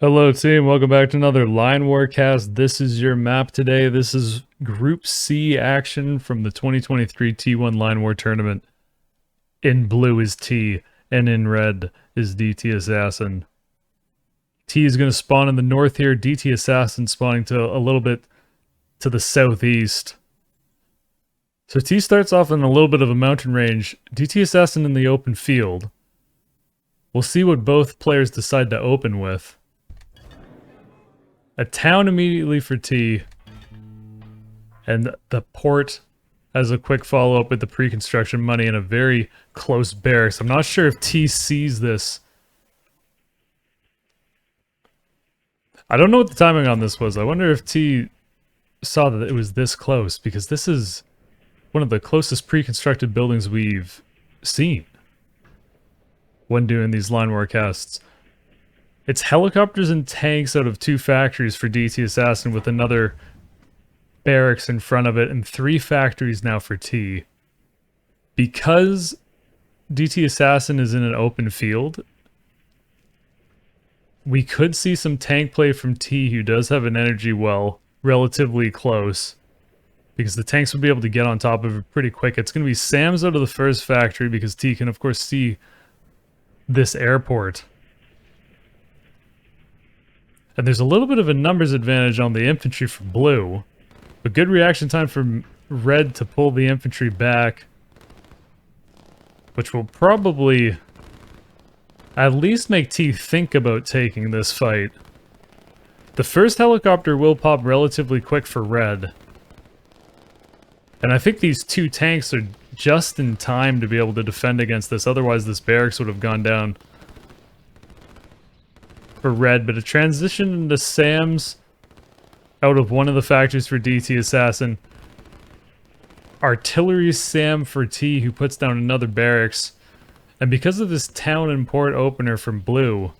Hello team, welcome back to another Line War cast. This is your map today. This is Group C action from the 2023 T1 Line War tournament. In blue is T, and in red is DT Assassin. T is going to spawn in the north here, DT Assassin spawning to a little bit to the southeast. So T starts off in a little bit of a mountain range, DT Assassin in the open field. We'll see what both players decide to open with. A town immediately for T, and the port as a quick follow-up with the pre-construction money and a very close barracks. I'm not sure if T sees this. I don't know what the timing on this was. I wonder if T saw that it was this close, because this is one of the closest pre-constructed buildings we've seen when doing these Line War casts. It's helicopters and tanks out of 2 factories for DT Assassin with another barracks in front of it, and 3 factories now for T. Because DT Assassin is in an open field, we could see some tank play from T, who does have an energy well relatively close, because the tanks will be able to get on top of it pretty quick. It's going to be SAMs out of the first factory, because T can of course see this airport. And there's a little bit of a numbers advantage on the infantry for blue. But good reaction time for red to pull the infantry back, which will probably at least make T think about taking this fight. The first helicopter will pop relatively quick for red. And I think these 2 tanks are just in time to be able to defend against this. Otherwise this barracks would have gone down for red, but a transition into SAMs out of one of the factories for DT Assassin. Artillery SAM for T, who puts down another barracks. And because of this town and port opener from blue,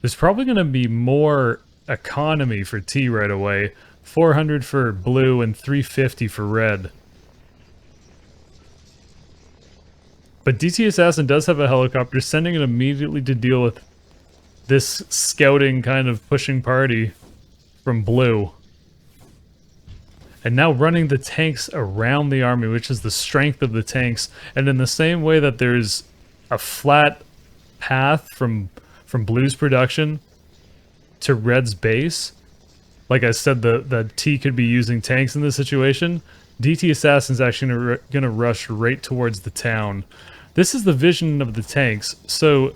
there's probably going to be more economy for T right away. 400 for blue and 350 for red. But DT Assassin does have a helicopter, sending it immediately to deal with this scouting kind of pushing party from blue. And now running the tanks around the army, which is the strength of the tanks. And in the same way that there's a flat path from blue's production to red's base, like I said, the T could be using tanks in this situation. DT Assassin's actually gonna rush right towards the town. This is the vision of the tanks. So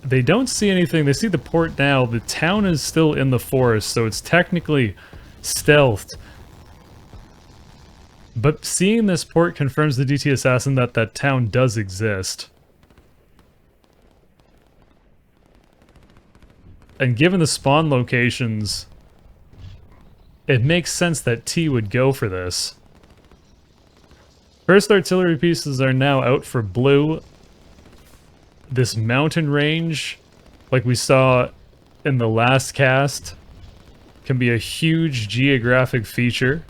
they don't see anything. They see the port now. The town is still in the forest, so it's technically stealthed. But seeing this port confirms the DT Assassin that that town does exist. And given the spawn locations, it makes sense that T would go for this. First artillery pieces are now out for blue. This mountain range, like we saw in the last cast, can be a huge geographic feature.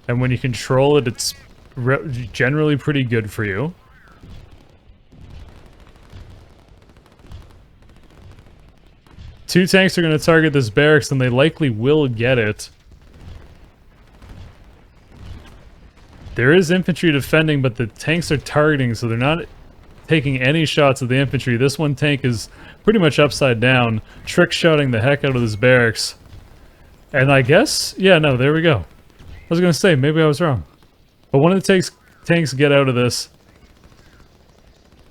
And when you control it, it's generally pretty good for you. Two tanks are going to target this barracks, and they likely will get it. There is infantry defending, but the tanks are targeting, so they're not taking any shots of the infantry. This one tank is pretty much upside down, trick-shotting the heck out of this barracks. And I guess, yeah, no, there we go. I was going to say, maybe I was wrong. But one of the tanks get out of this.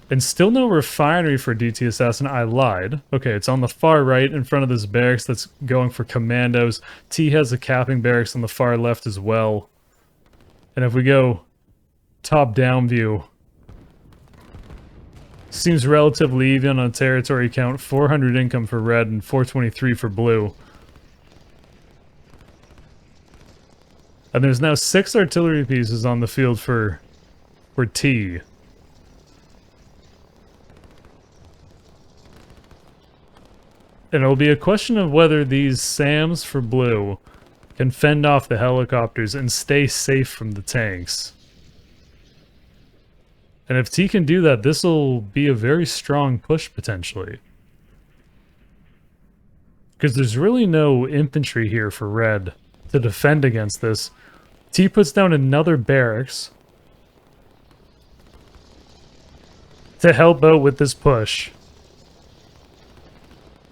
And still no refinery for DT Assassin. I lied. Okay, it's on the far right in front of this barracks that's going for Commandos. T has a capping barracks on the far left as well. And if we go top-down view, seems relatively even on territory count. 400 income for red and 423 for blue. And there's now 6 artillery pieces on the field for T. And it'll be a question of whether these SAMs for blue can fend off the helicopters and stay safe from the tanks. And if T can do that, this will be a very strong push potentially. because there's really no infantry here for Red to defend against this. T puts down another barracks to help out with this push.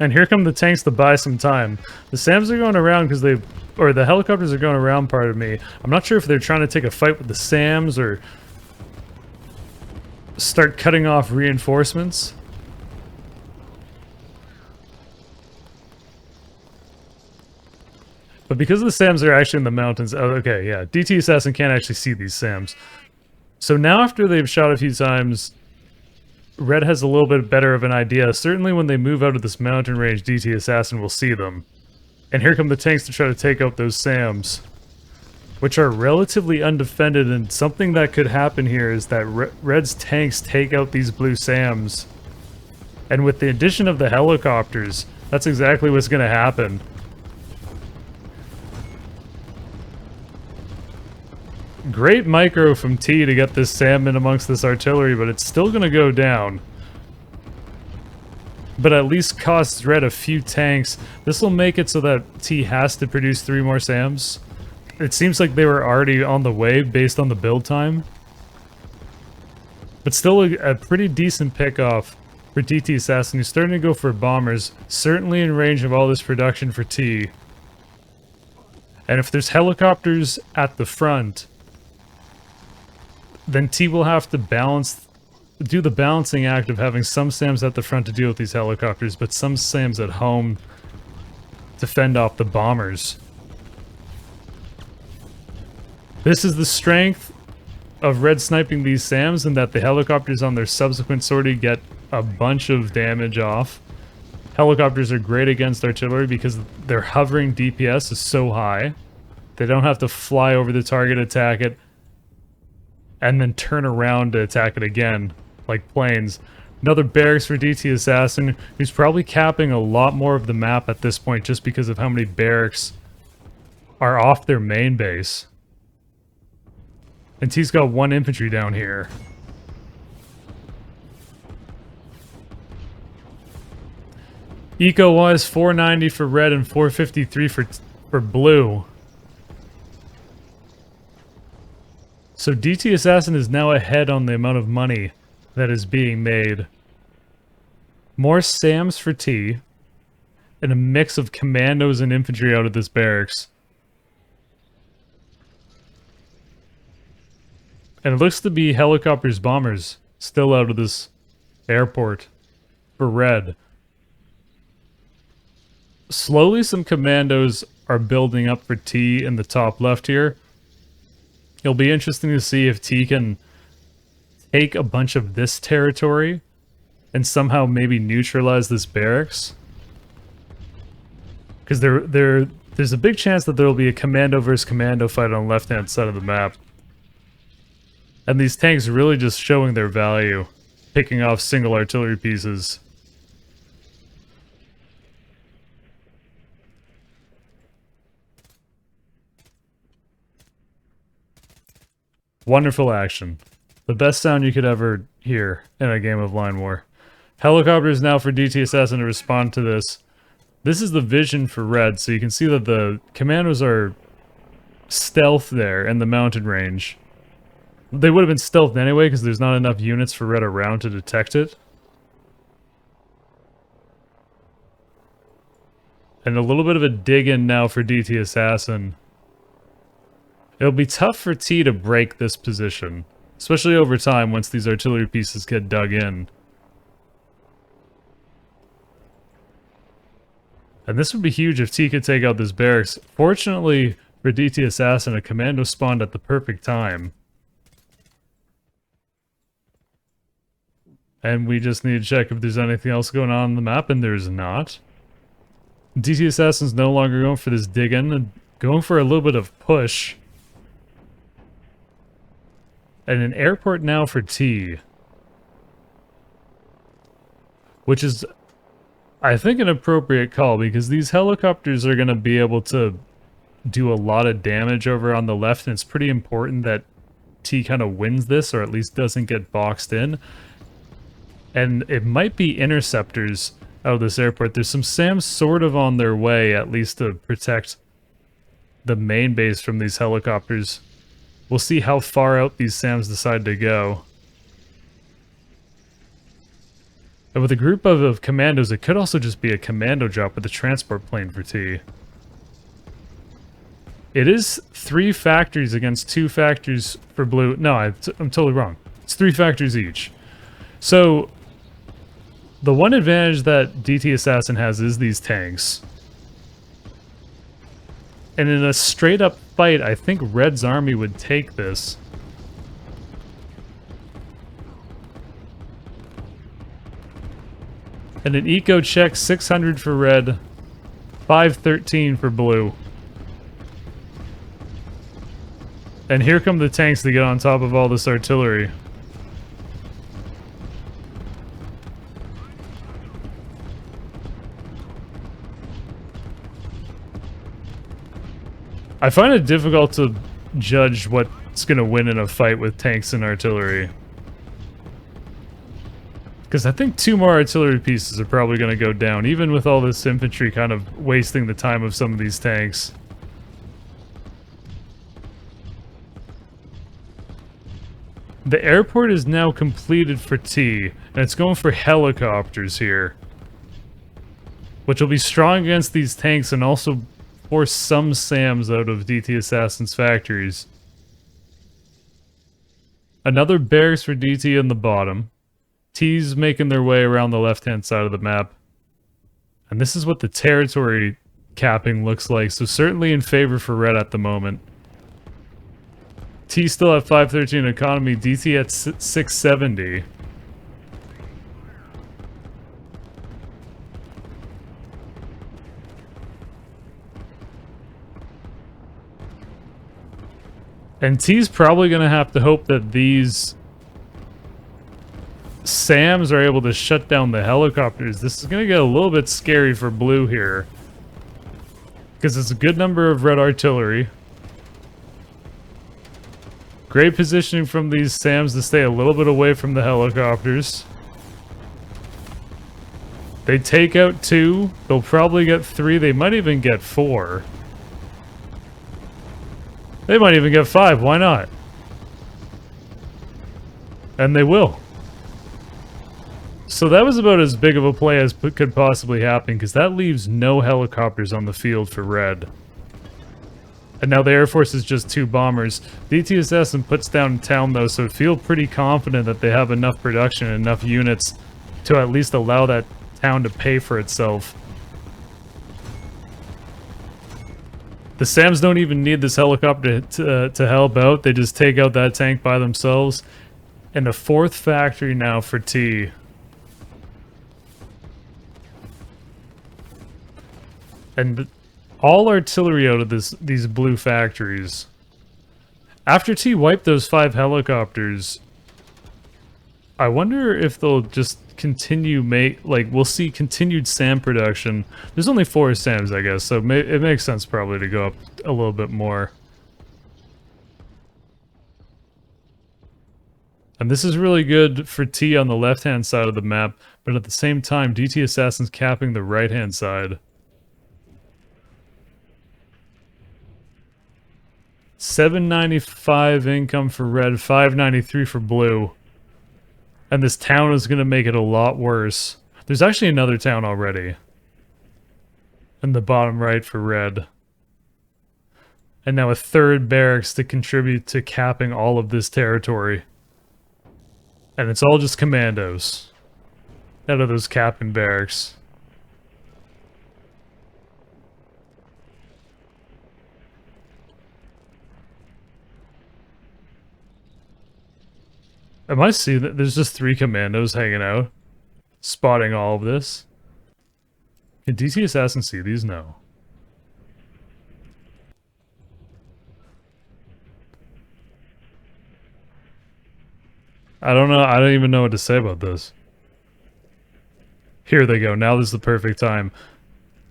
And here come the tanks to buy some time. The SAMs are going around because or the helicopters are going around, pardon me. I'm not sure if they're trying to take a fight with the SAMs or start cutting off reinforcements. But because the SAMs are actually in the mountains, oh, okay, yeah, DT Assassin can't actually see these SAMs. So now after they've shot a few times, Red has a little bit better of an idea. Certainly when they move out of this mountain range, DT Assassin will see them. And here come the tanks to try to take out those SAMs, which are relatively undefended, and something that could happen here is that Red's tanks take out these blue SAMs. And with the addition of the helicopters, that's exactly what's going to happen. Great micro from T to get this SAM in amongst this artillery, but it's still going to go down. But at least costs Red a few tanks. This will make it so that T has to produce 3 more SAMs. It seems like they were already on the way based on the build time. But still a pretty decent pickoff for DT Assassin, who's starting to go for bombers. Certainly in range of all this production for T. And if there's helicopters at the front, then T will have to do the balancing act of having some SAMs at the front to deal with these helicopters, but some SAMs at home to fend off the bombers. This is the strength of Red sniping these SAMs, and that the helicopters on their subsequent sortie get a bunch of damage off. Helicopters are great against artillery because their hovering DPS is so high. They don't have to fly over the target, attack it, and then turn around to attack it again, like planes. Another barracks for DT Assassin, who's probably capping a lot more of the map at this point just because of how many barracks are off their main base. And T's got 1 infantry down here. Eco-wise, 490 for Red and 453 for Blue. So DT Assassin is now ahead on the amount of money that is being made. More SAMs for T, and a mix of commandos and infantry out of this barracks. And it looks to be helicopters, bombers, still out of this airport for Red. Slowly some commandos are building up for T in the top left here. It'll be interesting to see if T can take a bunch of this territory and somehow maybe neutralize this barracks. Because there's a big chance that there will be a commando versus commando fight on the left-hand side of the map. And these tanks really just showing their value, picking off single artillery pieces. Wonderful action. The best sound you could ever hear in a game of Line War. Helicopters now for DT Assassin to respond to this. This is the vision for Red, so you can see that the commandos are stealth there in the mountain range. They would have been stealthed anyway because there's not enough units for Red around to detect it. And a little bit of a dig in now for DT Assassin. It'll be tough for T to break this position, especially over time once these artillery pieces get dug in. And this would be huge if T could take out this barracks. Fortunately for DT Assassin, a commando spawned at the perfect time. And we just need to check if there's anything else going on the map, and there's not. DT Assassin's no longer going for this dig in, and going for a little bit of push. And an airport now for T. Which is, I think, an appropriate call, because these helicopters are going to be able to do a lot of damage over on the left, and it's pretty important that T kind of wins this, or at least doesn't get boxed in. And it might be interceptors out of this airport. There's some SAMs sort of on their way, at least to protect the main base from these helicopters. We'll see how far out these SAMs decide to go. And with a group of commandos, it could also just be a commando drop with a transport plane for T. It is 3 factories against 2 factories for blue. No, I'm totally wrong. It's 3 factories each. So, the one advantage that DT Assassin has is these tanks. And in a straight-up fight, I think Red's army would take this. And an eco check, 600 for Red, 513 for Blue. And here come the tanks to get on top of all this artillery. I find it difficult to judge what's going to win in a fight with tanks and artillery. Because I think 2 more artillery pieces are probably going to go down, even with all this infantry kind of wasting the time of some of these tanks. The airport is now completed for T, and it's going for helicopters here. Which will be strong against these tanks and also force some SAMs out of DT Assassin's factories. Another barracks for DT in the bottom. T's making their way around the left-hand side of the map. And this is what the territory capping looks like, so certainly in favor for Red at the moment. T still at 513 economy, DT at 670. And T's probably going to have to hope that these SAMs are able to shut down the helicopters. This is going to get a little bit scary for Blue here. Because it's a good number of Red artillery. Great positioning from these SAMs to stay a little bit away from the helicopters. They take out 2. They'll probably get 3. They might even get 4. They might even get 5. Why not? And they will. So that was about as big of a play as could possibly happen, because that leaves no helicopters on the field for Red. And now the Air Force is just 2 bombers. DT Assassin puts down town though, so feel pretty confident that they have enough production and enough units to at least allow that town to pay for itself. The SAMs don't even need this helicopter to help out. They just take out that tank by themselves. And a 4th factory now for T. And all artillery out of these blue factories. After T wiped those 5 helicopters, I wonder if they'll just continue we'll see continued SAM production. There's only 4 SAMs, I guess, so it makes sense probably to go up a little bit more. And this is really good for T on the left-hand side of the map, but at the same time, DT Assassin's capping the right-hand side. 795 income for Red, 593 for Blue. And this town is going to make it a lot worse. There's actually another town already. In the bottom right for Red. And now a 3rd barracks to contribute to capping all of this territory. And it's all just commandos. Out of those capping barracks. Am I seeing that there's just 3 commandos hanging out? Spotting all of this? Can DT Assassin see these? No. I don't know. I don't even know what to say about this. Here they go. Now this is the perfect time.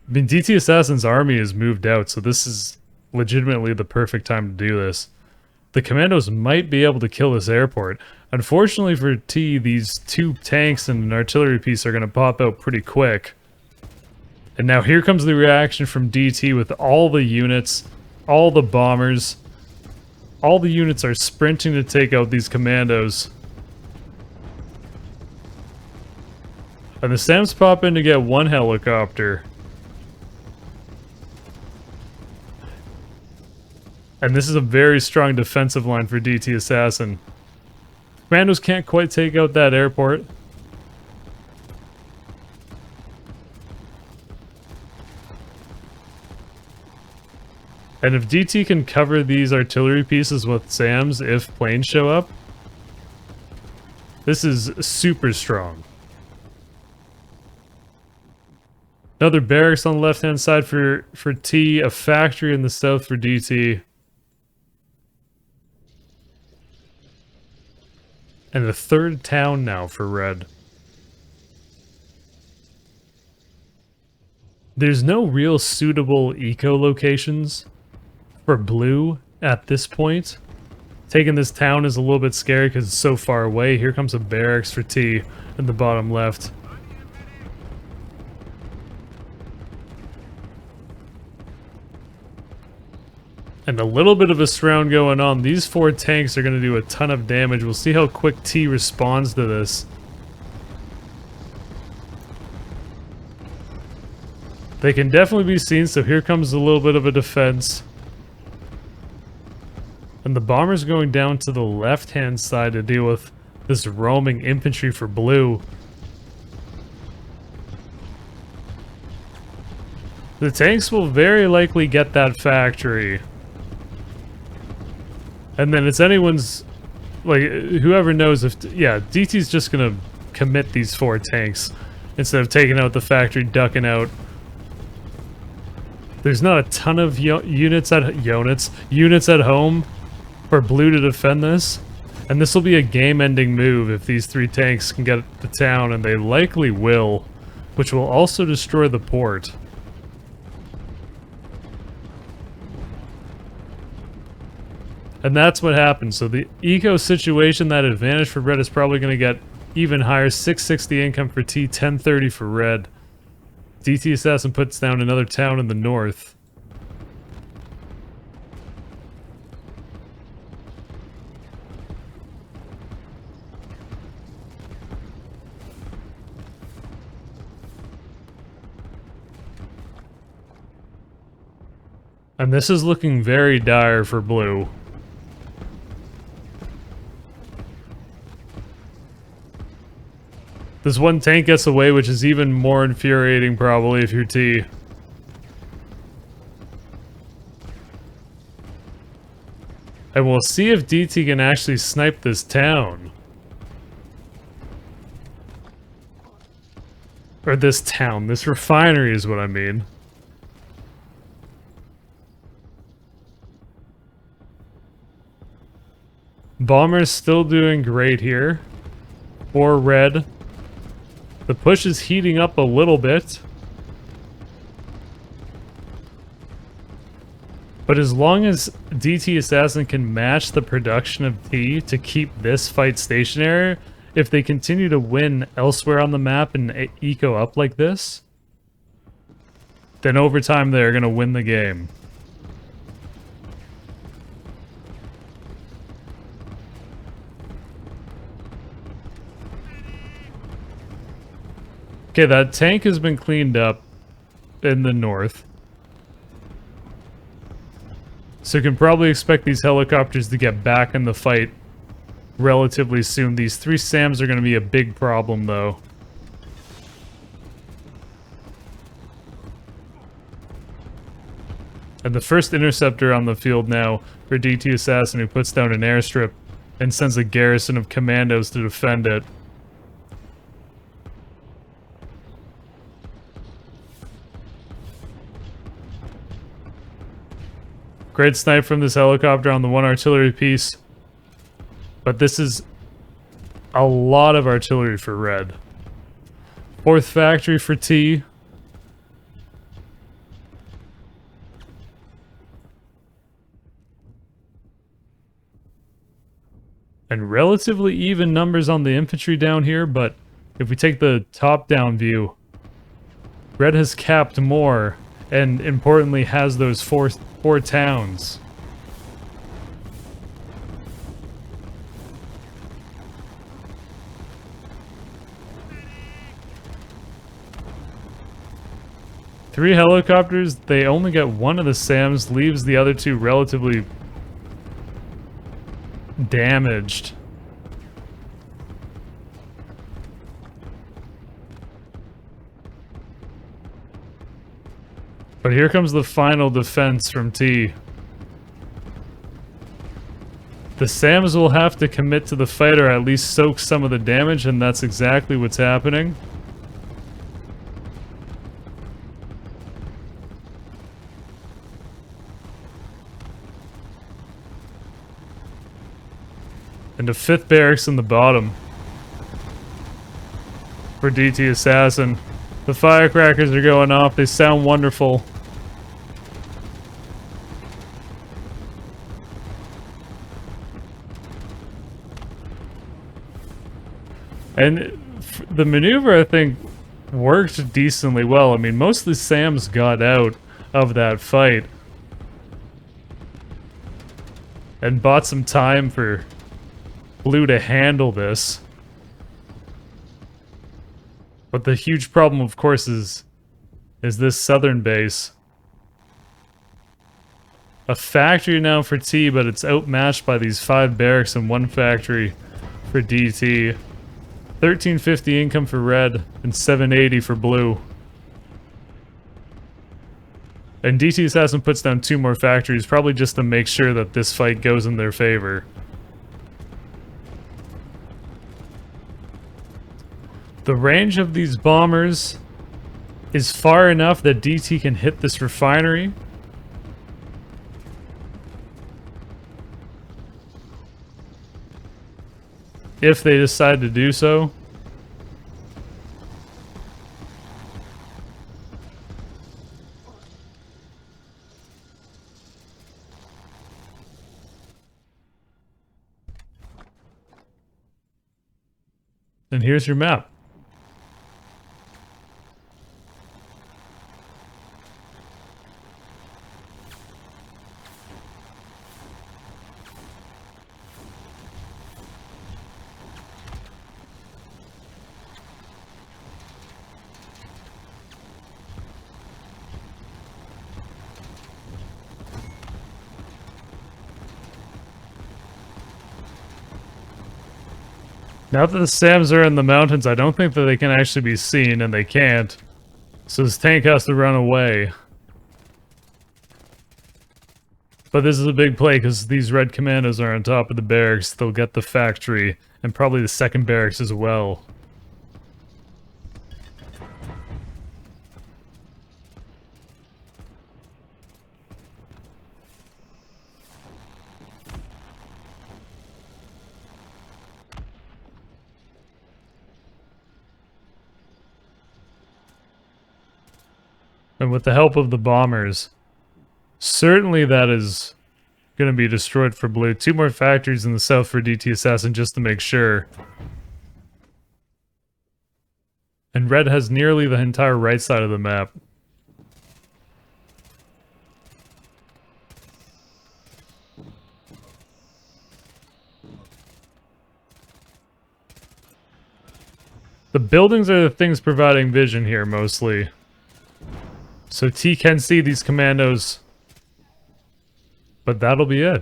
I mean, DT Assassin's army has moved out, so this is legitimately the perfect time to do this. The commandos might be able to kill this airport. Unfortunately for T, these 2 tanks and an artillery piece are going to pop out pretty quick. And now here comes the reaction from DT with all the units, all the bombers. All the units are sprinting to take out these commandos. And the SAMs pop in to get one helicopter. And this is a very strong defensive line for DT Assassin. Commandos can't quite take out that airport. And if DT can cover these artillery pieces with SAMs if planes show up, this is super strong. Another barracks on the left-hand side for T, a factory in the south for DT. And a third town now for Red. There's no real suitable eco locations for Blue at this point. Taking this town is a little bit scary because it's so far away. Here comes a barracks for T in the bottom left. And a little bit of a surround going on. These 4 tanks are going to do a ton of damage. We'll see how quick T responds to this. They can definitely be seen, so here comes a little bit of a defense. And the bomber's going down to the left-hand side to deal with this roaming infantry for Blue. The tanks will very likely get that factory. And then it's anyone's, like, whoever knows if, yeah, DT's just gonna commit these 4 tanks instead of taking out the factory, ducking out. There's not a ton of units at home for Blue to defend this, and this will be a game-ending move if these 3 tanks can get to town, and they likely will, which will also destroy the port. And that's what happens. So the eco situation, that advantage for Red is probably going to get even higher. 660 income for T, 1030 for Red. DT Assassin puts down another town in the north. And this is looking very dire for Blue. This one tank gets away, which is even more infuriating probably if you're T. And we'll see if DT can actually snipe this town. Or this town, this refinery is what I mean. Bomber's still doing great here. For Red. The push is heating up a little bit. But as long as DT Assassin can match the production of T to keep this fight stationary, if they continue to win elsewhere on the map and eco up like this, then over time they're going to win the game. Okay, that tank has been cleaned up in the north. So you can probably expect these helicopters to get back in the fight relatively soon. These 3 SAMs are going to be a big problem, though. And the first interceptor on the field now for DT Assassin, who puts down an airstrip and sends a garrison of commandos to defend it. Great snipe from this helicopter on the 1 artillery piece. But this is a lot of artillery for Red. 4th factory for T. And relatively even numbers on the infantry down here, but if we take the top-down view, Red has capped more, and importantly has those four towns. Three helicopters, they only get one of the SAMs, leaves the other two relatively damaged. But here comes the final defense from T. The SAMs will have to commit to the fight or at least soak some of the damage, and that's exactly what's happening. And the 5th barracks in the bottom for DT Assassin. The firecrackers are going off. They sound wonderful. And the maneuver, I think, worked decently well. I mean, most of the SAMs got out of that fight and bought some time for Blue to handle this. But the huge problem, of course, is this southern base. A factory now for T, but it's outmatched by these 5 barracks and 1 factory for DT. 1350 income for red and 780 for blue. And DT Assassin puts down 2 more factories, probably just to make sure that this fight goes in their favor. The range of these bombers is far enough that DT can hit this refinery. If they decide to do so. And here's your map. Now that the SAMs are in the mountains, I don't think that they can actually be seen, and they can't. So this tank has to run away. But this is a big play, because these red commandos are on top of the barracks. They'll get the factory, and probably the 2nd barracks as well. And with the help of the bombers, certainly that is going to be destroyed for blue. 2 more factories in the south for DT Assassin just to make sure. And red has nearly the entire right side of the map. The buildings are the things providing vision here, mostly. So T can see these commandos, but that'll be it.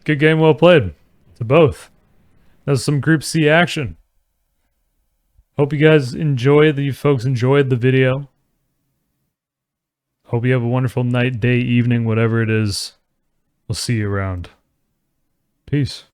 Good game, well played to both. That's some Group C action. Hope you guys enjoyed, you folks enjoyed the video. Hope you have a wonderful night, day, evening, whatever it is. We'll see you around. Peace.